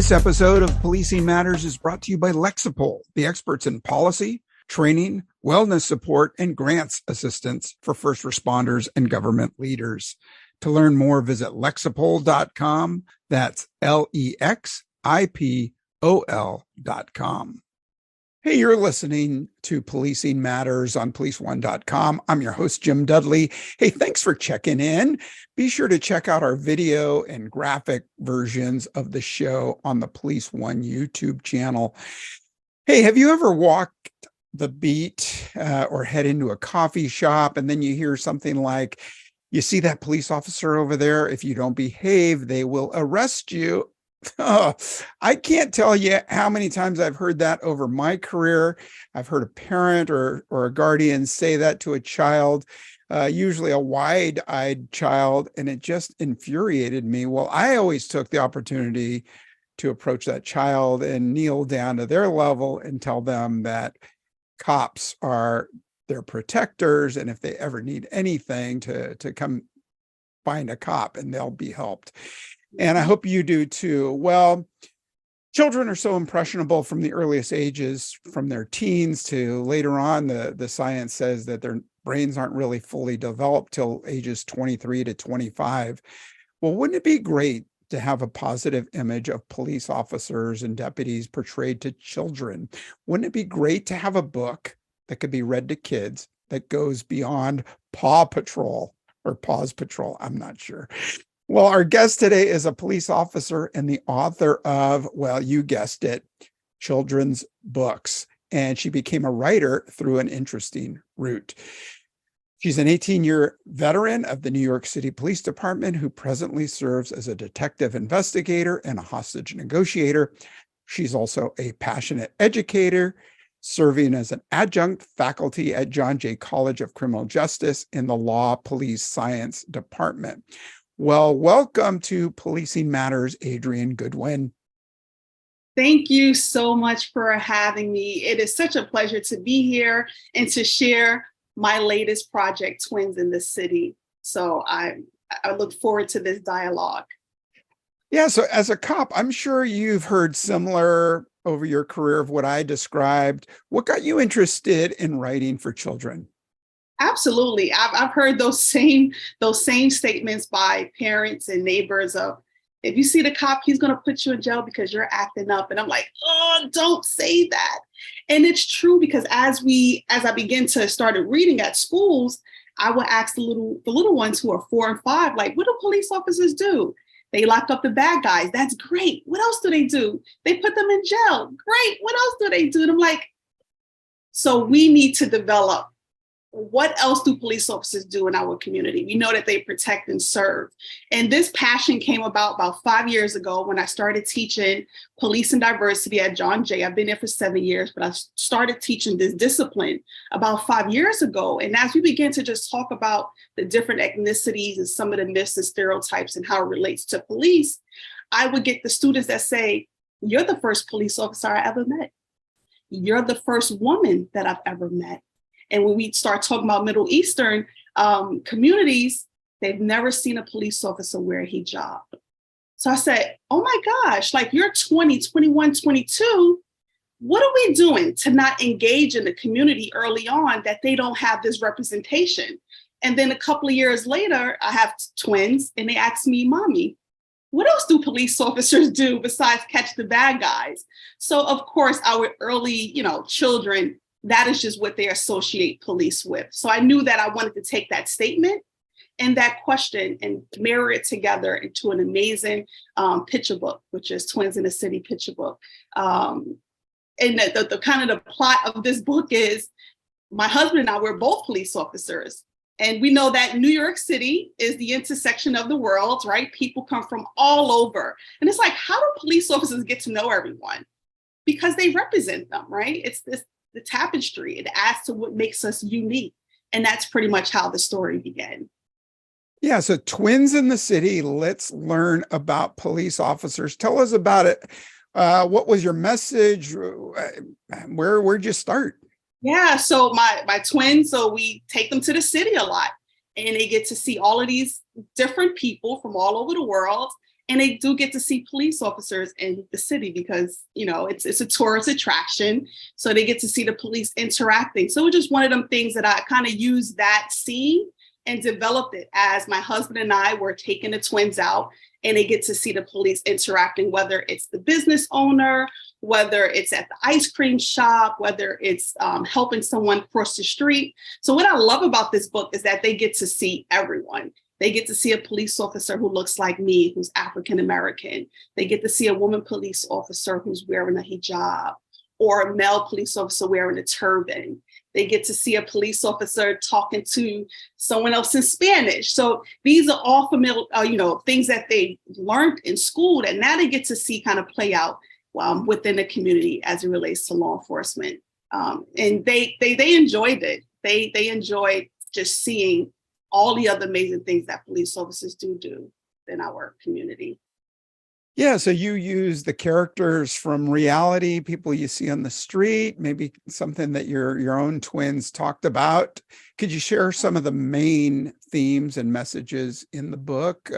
This episode of Policing Matters is brought to you by Lexipol, the experts in policy, training, wellness support, and grants assistance for first responders and government leaders. To learn more, visit lexipol.com. That's LEXIPOL.com. Hey, you're listening to Policing Matters on policeone.com. I'm your host, Jim Dudley. Hey, thanks for checking in. Be sure to check out our video and graphic versions of the show on the Police One YouTube channel. Hey, have you ever walked the beat or head into a coffee shop and then you hear something like, you see that police officer over there? If you don't behave, they will arrest you. Oh, I can't tell you how many times I've heard that over my career. I've heard a parent or a guardian say that to a child, usually a wide-eyed child, and it just infuriated me. Well, I always took the opportunity to approach that child and kneel down to their level and tell them that cops are their protectors, and if they ever need anything, to come find a cop and they'll be helped. And I hope you do too. Well, children are so impressionable from the earliest ages, from their teens to later on. The science says that their brains aren't really fully developed till ages 23 to 25. Well, wouldn't it be great to have a positive image of police officers and deputies portrayed to children? Wouldn't it be great to have a book that could be read to kids that goes beyond Paw Patrol or Paws Patrol? I'm not sure. Well, our guest today is a police officer and the author of, well, you guessed it, children's books. And she became a writer through an interesting route. She's an 18-year veteran of the New York City Police Department who presently serves as a detective investigator and a hostage negotiator. She's also a passionate educator, serving as an adjunct faculty at John Jay College of Criminal Justice in the Law Police Science Department. Well, welcome to Policing Matters, Adrienne Goodwin. Thank you so much for having me. It is such a pleasure to be here and to share my latest project, Twins in the City. So I look forward to this dialogue. Yeah, so as a cop, I'm sure you've heard similar over your career of what I described. What got you interested in writing for children? Absolutely. I've heard those same statements by parents and neighbors of, if you see the cop, he's going to put you in jail because you're acting up. And I'm like, oh, don't say that. And it's true, because as I begin to start reading at schools, I would ask the little ones who are 4 and 5, like, what do police officers do? They lock up the bad guys. That's great. What else do they do? They put them in jail. Great. What else do they do? And I'm like, so we need to develop, what else do police officers do in our community? We know that they protect and serve. And this passion came about 5 years ago when I started teaching police and diversity at John Jay. I've been there for 7 years, but I started teaching this discipline about 5 years ago. And as we began to just talk about the different ethnicities and some of the myths and stereotypes and how it relates to police, I would get the students that say, you're the first police officer I ever met. You're the first woman that I've ever met. And when we start talking about Middle Eastern communities, they've never seen a police officer wear a hijab. So I said, oh my gosh, like, you're 20, 21, 22. What are we doing to not engage in the community early on that they don't have this representation? And then a couple of years later, I have twins and they ask me, Mommy, what else do police officers do besides catch the bad guys? So of course, our early, children, that is just what they associate police with. So I knew that I wanted to take that statement and that question and mirror it together into an amazing picture book, which is Twins in the City picture book. And the kind of the plot of this book is, my husband and I, we're both police officers. And we know that New York City is the intersection of the world, right? People come from all over. And it's like, how do police officers get to know everyone? Because they represent them, right? It's the tapestry. It adds to what makes us unique. And that's pretty much how the story began. Yeah, so Twins in the City, let's learn about police officers. Tell us about it. What was your message? Where'd you start? Yeah, so my twins, so we take them to the city a lot, and they get to see all of these different people from all over the world. And And they do get to see police officers in the city because, it's a tourist attraction. So they get to see the police interacting. So it's just one of them things that I kind of used that scene and developed it as my husband and I were taking the twins out, and they get to see the police interacting, whether it's the business owner, whether it's at the ice cream shop, whether it's helping someone cross the street. So what I love about this book is that they get to see everyone. They get to see a police officer who looks like me, who's African-American. They get to see a woman police officer who's wearing a hijab, or a male police officer wearing a turban. They get to see a police officer talking to someone else in Spanish. So these are all familiar, things that they learned in school that now they get to see kind of play out within the community as it relates to law enforcement. And they enjoyed it. They enjoyed just seeing all the other amazing things that police officers do in our community. Yeah, so you use the characters from reality, people you see on the street, maybe something that your own twins talked about. Could you share some of the main themes and messages in the book?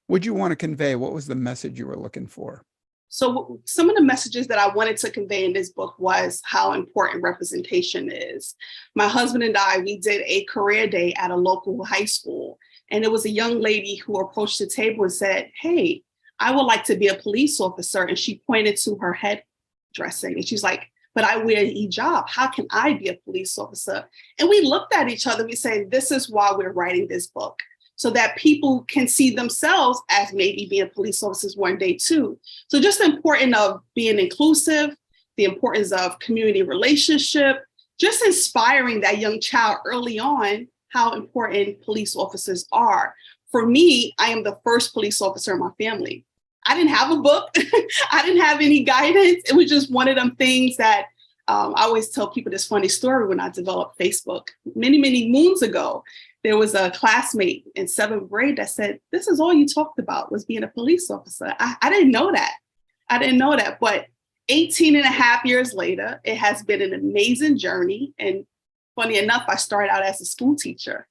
Would you want to convey? What was the message you were looking for? So some of the messages that I wanted to convey in this book was how important representation is. My husband and I, we did a career day at a local high school, and there was a young lady who approached the table and said, "Hey, I would like to be a police officer." And she pointed to her head dressing, and she's like, "But I wear a hijab. How can I be a police officer?" And we looked at each other. We said, this is why we're writing this book, so that people can see themselves as maybe being police officers one day too. So just the importance of being inclusive, the importance of community relationship, just inspiring that young child early on how important police officers are. For me, I am the first police officer in my family. I didn't have a book. I didn't have any guidance. It was just one of them things that I always tell people this funny story when I developed Facebook. Many, many moons ago, there was a classmate in 7th grade that said, "This is all you talked about was being a police officer." I didn't know that. I didn't know that. But 18 and a half years later, it has been an amazing journey. And funny enough, I started out as a school teacher.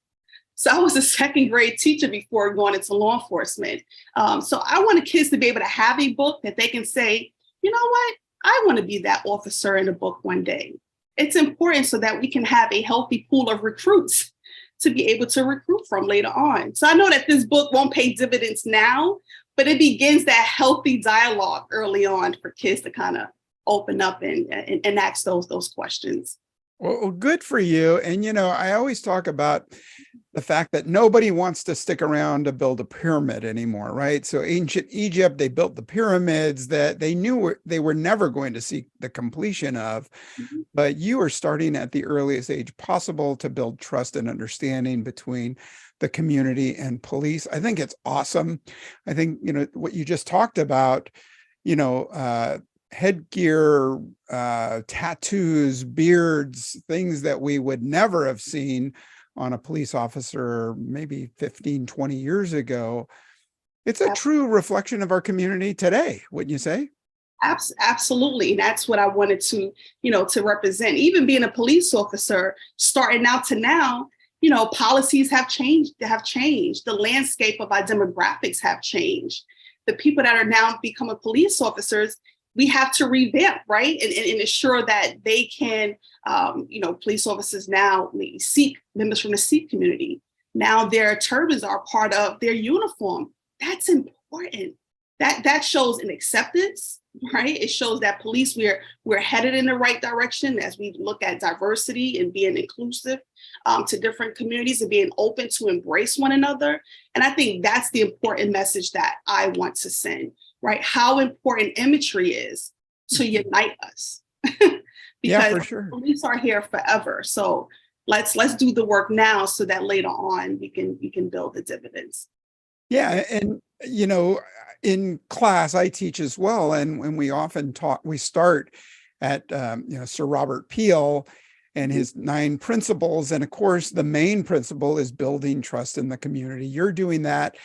So I was a 2nd grade teacher before going into law enforcement. So I wanted kids to be able to have a book that they can say, you know what? I want to be that officer in a book one day. It's important so that we can have a healthy pool of recruits to be able to recruit from later on. So I know that this book won't pay dividends now, but it begins that healthy dialogue early on for kids to kind of open up and ask those questions. Well, good for you. And, I always talk about the fact that nobody wants to stick around to build a pyramid anymore, right? So ancient Egypt, they built the pyramids that they knew they were never going to see the completion of, but you are starting at the earliest age possible to build trust and understanding between the community and police. I think it's awesome. I think, what you just talked about, headgear, tattoos, beards, things that we would never have seen on a police officer maybe 15, 20 years ago. It's a true reflection of our community today, wouldn't you say? Absolutely. And that's what I wanted to, to represent. Even being a police officer, starting out to now, policies have changed. The landscape of our demographics have changed. The people that are now becoming police officers, we have to revamp, right? And ensure that they can, police officers now, Sikh members from the Sikh community, now their turbans are part of their uniform. That's important. That shows an acceptance, right? It shows that police, we're headed in the right direction as we look at diversity and being inclusive to different communities and being open to embrace one another. And I think that's the important message that I want to send. Right? How important imagery is to unite us. Because for sure. Police are here forever. So let's do the work now so that later on we can build the dividends. Yeah. And, in class, I teach as well. And when we often we start at, Sir Robert Peel and his 9 principles. And of course, the main principle is building trust in the community. You're doing that.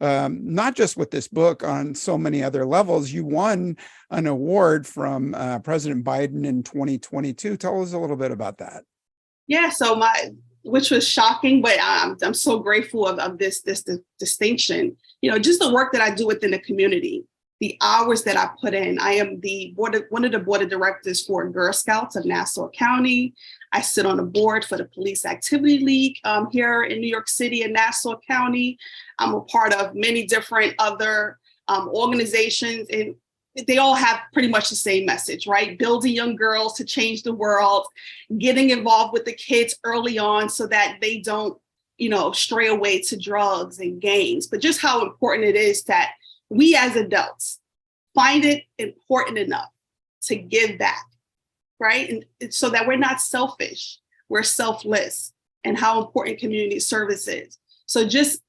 Not just with this book, on so many other levels. You won an award from President Biden in 2022. Tell us a little bit about that. Yeah, so which was shocking, but I'm so grateful of this distinction. Just the work that I do within the community, the hours that I put in. I am one of the board of directors for Girl Scouts of Nassau County. I sit on the board for the Police Activity League here in New York City and Nassau County. I'm a part of many different other organizations, and they all have pretty much the same message, right? Building young girls to change the world, getting involved with the kids early on so that they don't, stray away to drugs and gangs. But just how important it is that we as adults find it important enough to give back, right? And so that we're not selfish, we're selfless, and how important community service is. So just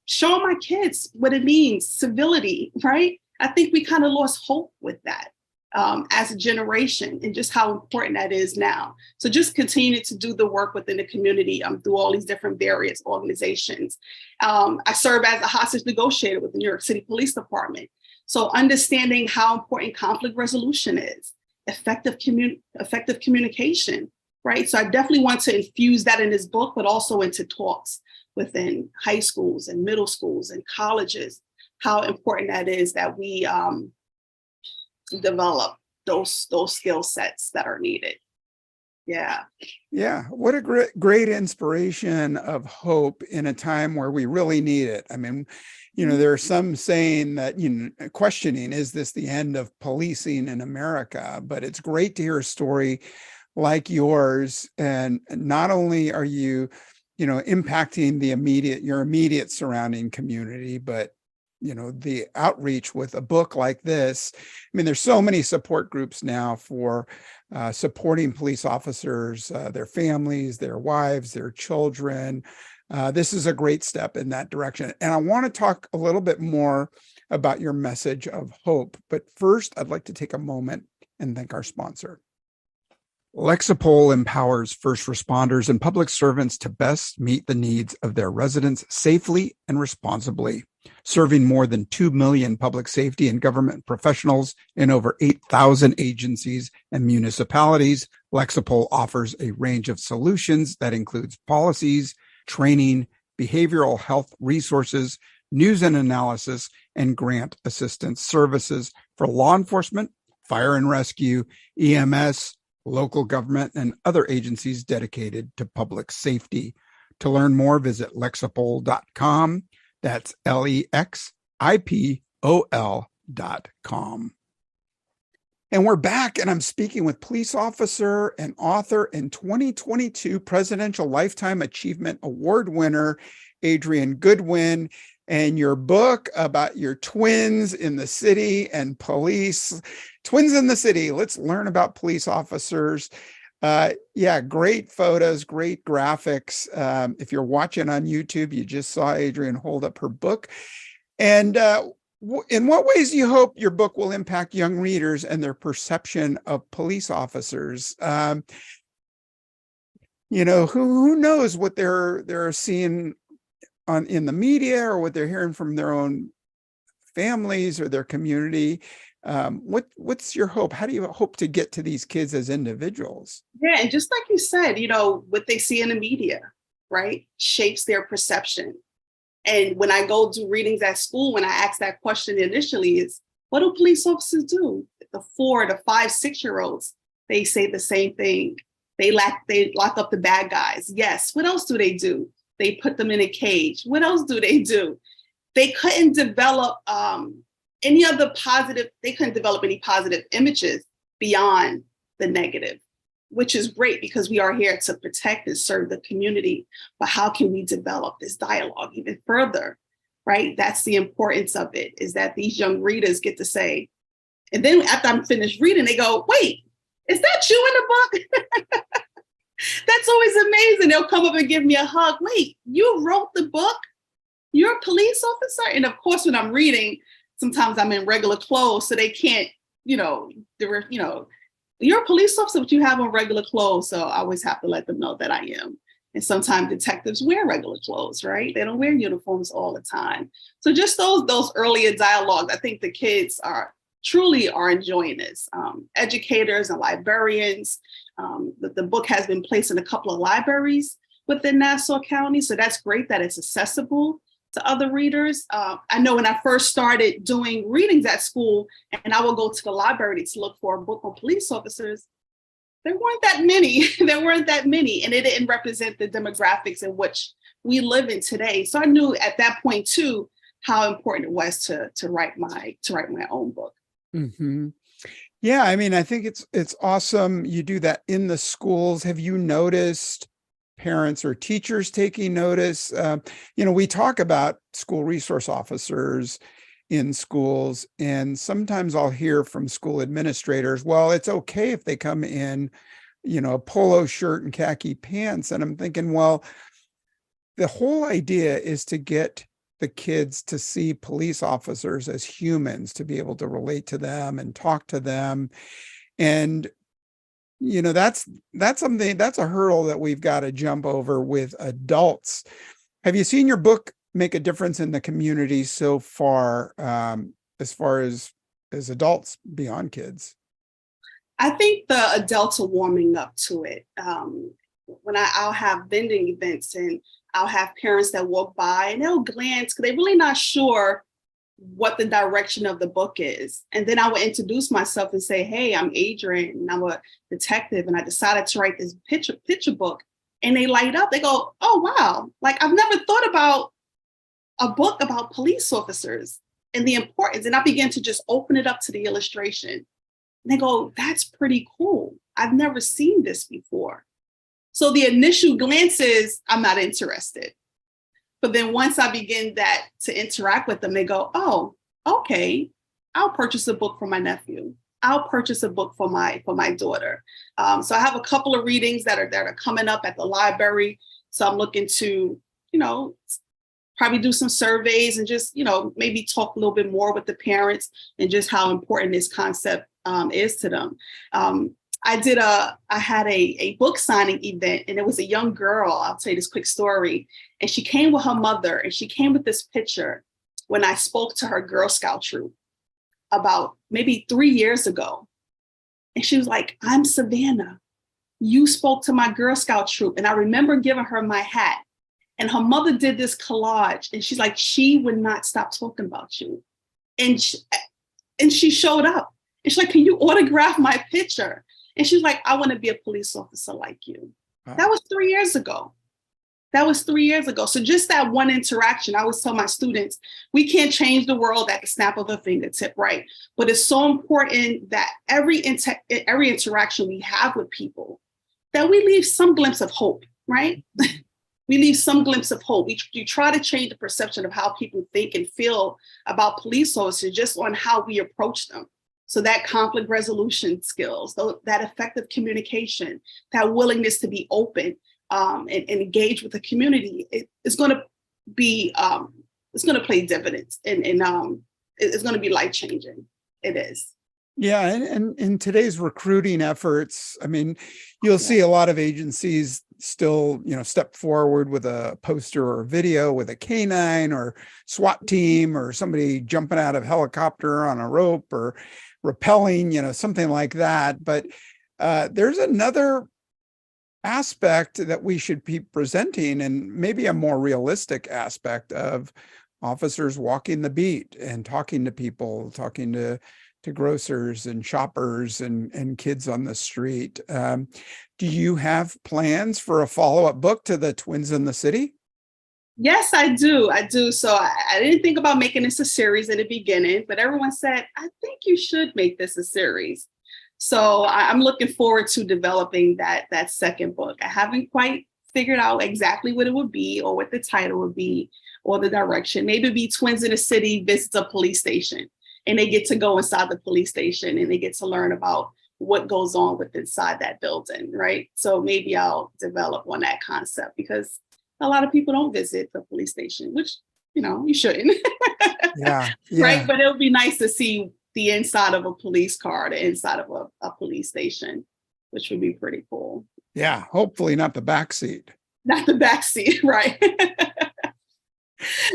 show my kids what it means, civility, right? I think we kind of lost hope with that as a generation, and just how important that is now. So just continue to do the work within the community through all these different various organizations. I serve as a hostage negotiator with the New York City Police Department. So understanding how important conflict resolution is, effective communication, right? So I definitely want to infuse that in this book, but also into talks within high schools and middle schools and colleges, how important that is that we develop those skill sets that are needed. Yeah. What a great inspiration of hope in a time where we really need it. I mean, there are some saying that, questioning, is this the end of policing in America? But it's great to hear a story like yours. And not only are you, impacting your immediate surrounding community, but the outreach with a book like this. I mean, there's so many support groups now for supporting police officers, their families, their wives, their children. This is a great step in that direction. And I want to talk a little bit more about your message of hope. But first, I'd like to take a moment and thank our sponsor. Lexipol empowers first responders and public servants to best meet the needs of their residents safely and responsibly. Serving more than 2 million public safety and government professionals in over 8,000 agencies and municipalities, Lexipol offers a range of solutions that includes policies, training, behavioral health resources, news and analysis, and grant assistance services for law enforcement, fire and rescue, EMS, local government, and other agencies dedicated to public safety. To learn more, visit lexipol.com. That's LEXIPOL.com. And we're back, and I'm speaking with police officer and author and 2022 Presidential Lifetime Achievement Award winner, Adrienne Goodwin, and your book about your twins in the city and police. Twins in the City. Let's learn about police officers. Great photos, great graphics. If you're watching on YouTube, you just saw Adrienne hold up her book. And in what ways do you hope your book will impact young readers and their perception of police officers? Who knows what they're seeing in the media or what they're hearing from their own families or their community. What's your hope? How do you hope to get to these kids as individuals? Yeah, and just like you said, what they see in the media, right, shapes their perception. And when I go do readings at school, when I ask that question initially, is what do police officers do? The 4, the 5, 6-year-olds, they say the same thing. They lock up the bad guys. Yes. What else do? They put them in a cage. What else do? They couldn't develop any positive images beyond the negative, which is great because we are here to protect and serve the community. But how can we develop this dialogue even further, right? That's the importance of it, is that these young readers get to say, and then after I'm finished reading, they go, wait, is that you in the book? That's always amazing. They'll come up and give me a hug. Wait, you wrote the book? You're a police officer? And of course, when I'm reading, sometimes I'm in regular clothes, so they can't, you're a police officer, but you have on regular clothes. So I always have to let them know that I am. And sometimes detectives wear regular clothes, right? They don't wear uniforms all the time. So just those earlier dialogues, I think the kids are enjoying this. Educators and librarians. The book has been placed in a couple of libraries within Nassau County. So that's great that it's accessible to other readers. I know when I first started doing readings at school and I would go to the library to look for a book on police officers, there weren't that many. There weren't that many, and it didn't represent the demographics in which we live in today. So I knew at that point too how important it was to write my own book. Mm-hmm. Yeah, I mean, I think it's awesome you do that in the schools. Have you noticed parents or teachers taking notice? We talk about school resource officers in schools, and sometimes I'll hear from school administrators, well, it's okay if they come in, a polo shirt and khaki pants. And I'm thinking, well, the whole idea is to get the kids to see police officers as humans, to be able to relate to them and talk to them. And, that's something, that's a hurdle that we've got to jump over with adults. Have you seen your book make a difference in the community so far as adults beyond kids? I think the adults are warming up to it. When I'll have vending events and I'll have parents that walk by and they'll glance because they're really not sure what the direction of the book is. And then I would introduce myself and say, hey, I'm Adrian and I'm a detective and I decided to write this picture book. And they light up. They go, oh, wow. Like I've never thought about a book about police officers and the importance. And I began to just open it up to the illustration. And they go, that's pretty cool. I've never seen this before. So the initial glance is, I'm not interested. But then once I begin to interact with them, they go, oh, okay, I'll purchase a book for my nephew. I'll purchase a book for my daughter. So I have a couple of readings that are coming up at the library. So I'm looking to, probably do some surveys and just, maybe talk a little bit more with the parents and just how important this concept is to them. I had a book signing event and it was a young girl. I'll tell you this quick story. And she came with her mother and she came with this picture when I spoke to her Girl Scout troop about maybe 3 years ago. And she was like, I'm Savannah. You spoke to my Girl Scout troop. And I remember giving her my hat. And her mother did this collage. And she's like, she would not stop talking about you. And she showed up. And she's like, can you autograph my picture? And she's like, I want to be a police officer like you. Wow. That was 3 years ago. So just that one interaction, I always tell my students, we can't change the world at the snap of a fingertip, right? But it's so important that every interaction we have with people, that we leave some glimpse of hope, right? We leave some glimpse of hope. We try to change the perception of how people think and feel about police officers just on how we approach them. So that conflict resolution skills, that effective communication, that willingness to be open and engage with the community, it's going to be, it's going to play dividends and it's going to be life-changing. It is. Yeah. And in today's recruiting efforts, I mean, you'll see a lot of agencies still, step forward with a poster or video with a canine or SWAT team or somebody jumping out of a helicopter on a rope or rappelling, something like that. But there's another aspect that we should be presenting, and maybe a more realistic aspect of officers walking the beat and talking to people, talking to grocers and shoppers and kids on the street. Do you have plans for a follow-up book to the Twins in the City? Yes, I do. So I didn't think about making this a series in the beginning, but everyone said, I think you should make this a series. So I'm looking forward to developing that second book. I haven't quite figured out exactly what it would be or what the title would be or the direction. Maybe it'd be Twins in the City visits a police station and they get to go inside the police station and they get to learn about what goes on with inside that building, right? So maybe I'll develop on that concept because a lot of people don't visit the police station, which, you shouldn't. Yeah. Right. But it would be nice to see the inside of a police car, the inside of a police station, which would be pretty cool. Yeah. Hopefully not the back seat. Not the back seat. Right.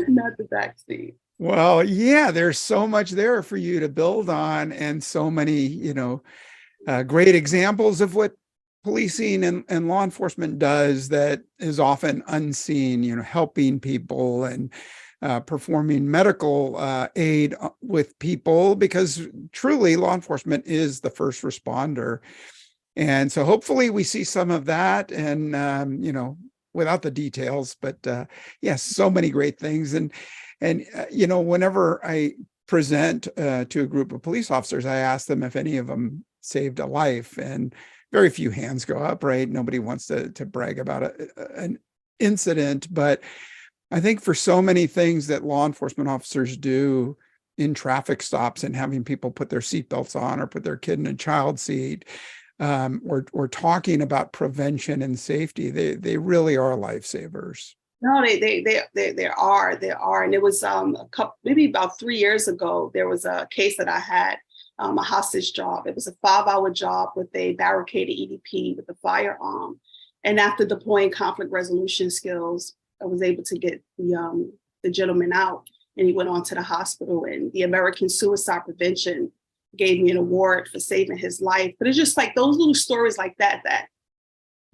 Not the back seat. Well, yeah, there's so much there for you to build on and so many, great examples of what policing and law enforcement does that is often unseen, helping people and performing medical aid with people, because truly law enforcement is the first responder. And so hopefully we see some of that, and, without the details, but yes, so many great things. And whenever I present to a group of police officers, I ask them if any of them saved a life, and very few hands go up, right? Nobody wants to brag about an incident, but I think for so many things that law enforcement officers do in traffic stops, and having people put their seatbelts on or put their kid in a child seat, or talking about prevention and safety, they really are lifesavers. No, they are. And it was maybe about 3 years ago, there was a case that I had, a hostage job. It was a 5-hour job with a barricaded EDP with a firearm. And after deploying conflict resolution skills, I was able to get the gentleman out, and he went on to the hospital, and the American Suicide Prevention gave me an award for saving his life. But it's just like those little stories like that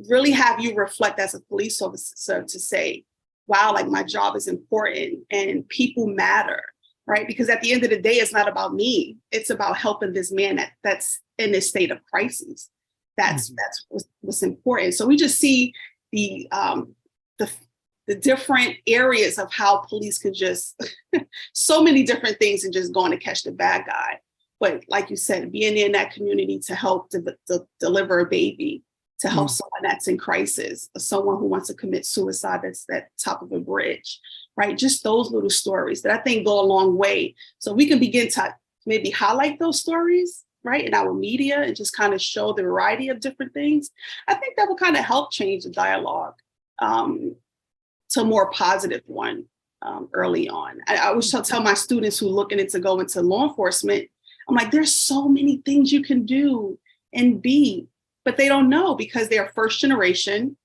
really have you reflect as a police officer to say, wow, like my job is important and people matter, right? Because at the end of the day, it's not about me. It's about helping this man that's in this state of crisis. That's what's important. So we just see the different areas of how police can just so many different things, and just going to catch the bad guy. But like you said, being in that community to help deliver a baby, to help someone that's in crisis, or someone who wants to commit suicide that's at the top of a bridge, right? Just those little stories that I think go a long way. So we can begin to maybe highlight those stories, right, in our media, and just kind of show the variety of different things. I think that will kind of help change the dialogue to a more positive one early on. I always tell my students who are looking to go into law enforcement, I'm like, there's so many things you can do and be, but they don't know because they're first generation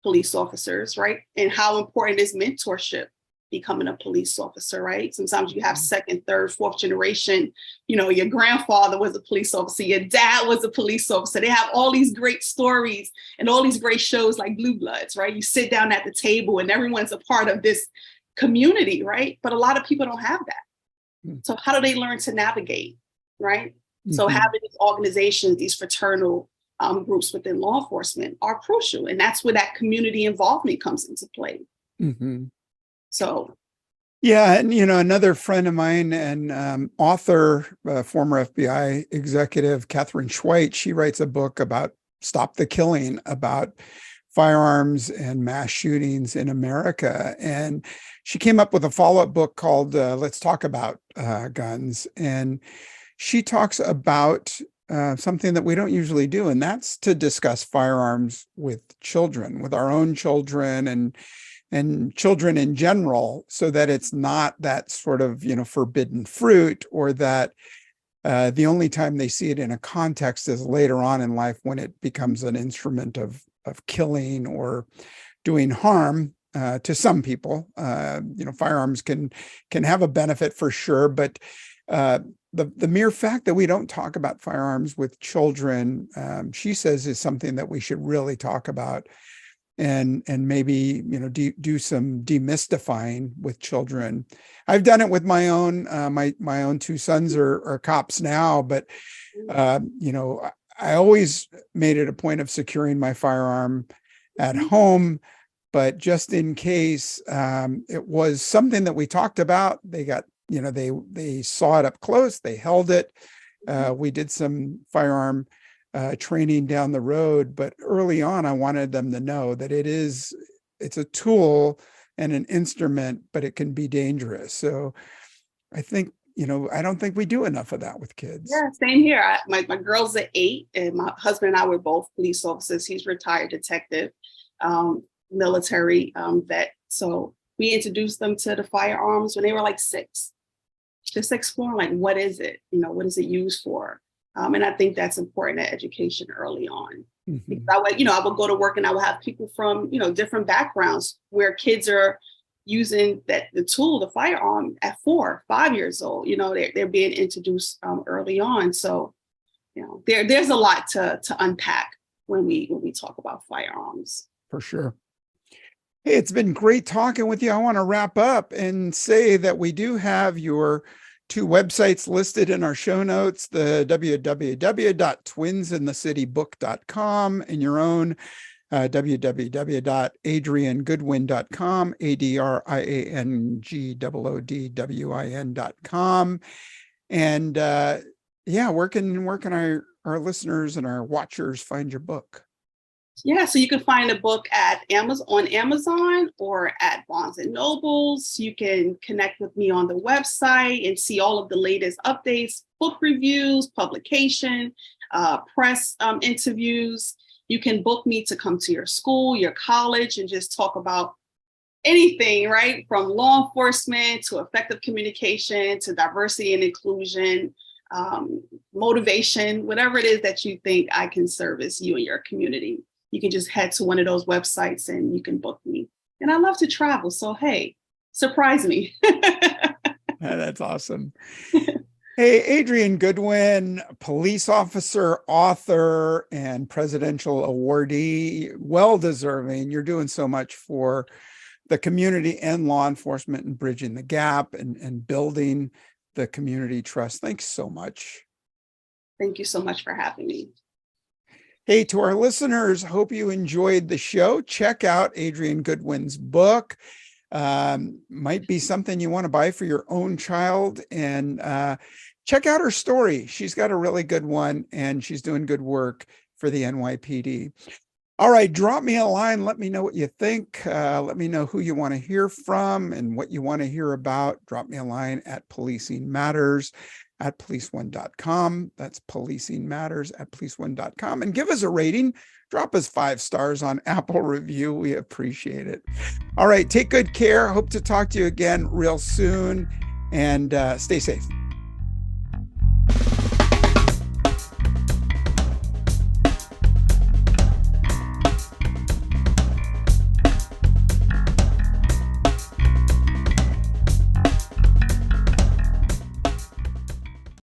police officers, right? And how important is mentorship becoming a police officer, right? Sometimes you have second, third, fourth generation, your grandfather was a police officer, your dad was a police officer. They have all these great stories and all these great shows like Blue Bloods, right? You sit down at the table and everyone's a part of this community, right? But a lot of people don't have that. So how do they learn to navigate, right? So having these organizations, these fraternal groups within law enforcement are crucial. And that's where that community involvement comes into play. So. Yeah. And, another friend of mine and author, former FBI executive, Catherine Schweit, she writes a book about Stop the Killing, about firearms and mass shootings in America. And she came up with a follow-up book called Let's Talk About Guns. And she talks about something that we don't usually do, and that's to discuss firearms with children, with our own children and children in general, so that it's not that sort of, forbidden fruit, or that the only time they see it in a context is later on in life when it becomes an instrument of killing or doing harm to some people. Firearms can have a benefit for sure, but the mere fact that we don't talk about firearms with children, she says, is something that we should really talk about, and maybe do some demystifying with children. I've done it with my own. My own 2 sons are cops now, but I always made it a point of securing my firearm at home. But just in case, it was something that we talked about. They got, they saw it up close, they held it. We did some firearm training down the road, but early on, I wanted them to know that it's a tool and an instrument, but it can be dangerous. So I think, I don't think we do enough of that with kids. Yeah, same here. My girls are 8, and my husband and I were both police officers. He's retired detective, military vet. So we introduced them to the firearms when they were like 6, just exploring like, what is it? What is it used for? And I think that's important, that education early on. Because I would go to work and I would have people from, different backgrounds where kids are using the tool, the firearm, at 4, 5 years old. They're being introduced early on. So, there's a lot to unpack when we talk about firearms. For sure. Hey, it's been great talking with you. I want to wrap up and say that we do have your two websites listed in our show notes, the www.twinsinthecitybook.com and your own www.adriangoodwin.com, ADRIANGOODWIN.com. And yeah, where can our listeners and our watchers find your book? Yeah, so you can find the book at on Amazon or at Barnes and Nobles. You can connect with me on the website and see all of the latest updates, book reviews, publication, press interviews. You can book me to come to your school, your college, and just talk about anything, right? From law enforcement to effective communication to diversity and inclusion, motivation, whatever it is that you think I can service you and your community. You can just head to one of those websites and you can book me. And I love to travel. So, hey, surprise me. That's awesome. Hey, Adrian Goodwin, police officer, author, and presidential awardee, well-deserving. You're doing so much for the community and law enforcement and bridging the gap and building the community trust. Thanks so much. Thank you so much for having me. Hey, to our listeners, hope you enjoyed the show. Check out Adrian Goodwin's book. Might be something you want to buy for your own child, and check out her story. She's got a really good one, and she's doing good work for the NYPD. All right, drop me a line. Let me know what you think. Let me know who you want to hear from and what you want to hear about. Drop me a line at policingmatters@policeone.com. That's policingmatters@policeone.com. And give us a rating. Drop us 5 stars on Apple Review. We appreciate it. All right, take good care. Hope to talk to you again real soon, and stay safe.